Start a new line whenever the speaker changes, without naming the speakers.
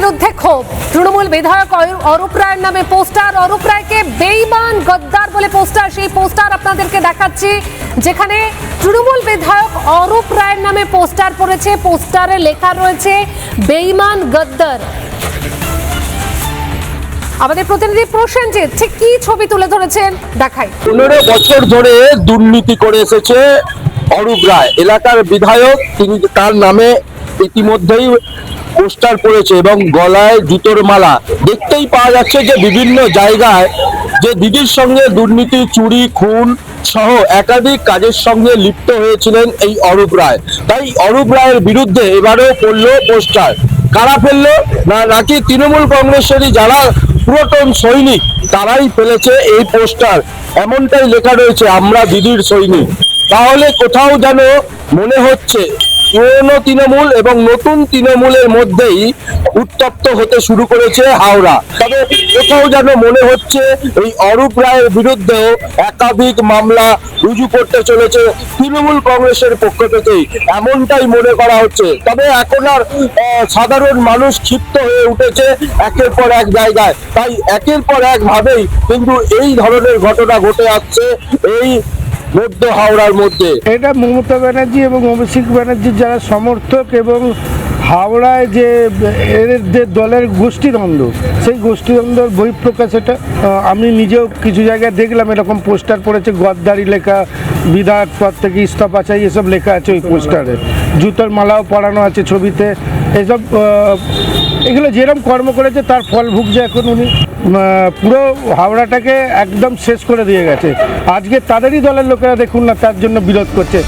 বিরুদ্ধে ক্ষোভ। তৃণমূল বিধায়ক অরূপ রায়ের নামে পোস্টার, অরূপ রায়কে বেঈমান গদ্দার বলে পোস্টার। সেই পোস্টার আপনাদেরকে দেখাচ্ছি, যেখানে তৃণমূল বিধায়ক অরূপ রায়ের নামে পোস্টার পড়েছে। পোস্টারে লেখা রয়েছে বেঈমান গদ্দার। আমাদের প্রতিনিধি প্রসেনজিৎ ঠিক কি ছবি তুলে ধরেছেন দেখাই।
15 বছর ধরে দুর্নীতি করে এসেছে অরূপ রায়, এলাকার বিধায়ক। তিনি তার নামে ইতিমধ্যেই পোস্টার পড়েছে এবং গলায় জুতোর মালা। দেখতেই পাওয়া যাচ্ছে যে বিভিন্ন জায়গায় যে দিদির সঙ্গে দুর্নীতি, চুরি, খুন সহ একাধিক কাজের সঙ্গে লিপ্ত হয়েছিলেন এই অরূপ রায়। তাই অরূপ রায়ের বিরুদ্ধে এবারেও পড়লো পোস্টার। কারা ফেললো? নাকি তৃণমূল কংগ্রেসেরই যারা পুরাতন সৈনিক তারাই ফেলেছে এই পোস্টার। এমনটাই লেখা রয়েছে, আমরা দিদির সৈনিক। তাহলে কোথাও যেন মনে হচ্ছে পুরনো তৃণমূল এবং নতুন তৃণমূলের মধ্যেই উত্তপ্ত হতে শুরু করেছে হাওড়া। তবে কোথাও যেন মনে হচ্ছে এই অরূপ রায়ের বিরুদ্ধেও একাধিক মামলা রুজু করতে চলেছে তৃণমূল কংগ্রেসের পক্ষ থেকেই, এমনটাই মনে করা হচ্ছে। তবে এখন আর সাধারণ মানুষ ক্ষিপ্ত হয়ে উঠেছে একের পর এক জায়গায়। তাই একের পর এক ভাবেই কিন্তু এই ধরনের ঘটনা ঘটে আসছে এই মধ্য হাওড়ার মধ্যে।
এটা মমতা ব্যানার্জি এবং অভিষেক ব্যানার্জির যারা সমর্থক এবং হাওড়ায় যে এদের যে দলের গোষ্ঠীদ্বন্দ্ব, সেই গোষ্ঠীদ্বন্দ্বের বহিঃপ্রকাশ। এটা আমি নিজেও কিছু জায়গায় দেখলাম, এরকম পোস্টার পড়েছে, গদ্দারি লেখা, বিধায়ক পদ থেকে ইস্তফা চাই, এসব লেখা আছে ওই পোস্টারে। জুতোর মালাও পরানো আছে ছবিতে। এসব এগুলো যেরকম কর্ম করেছে তার ফল ভুগছে এখন উনি। পুরো হাওড়াটাকে একদম শেষ করে দিয়ে গেছে। আজকে তাদেরই দলের লোকেরা দেখুন না, তার জন্য বিরোধ করছে।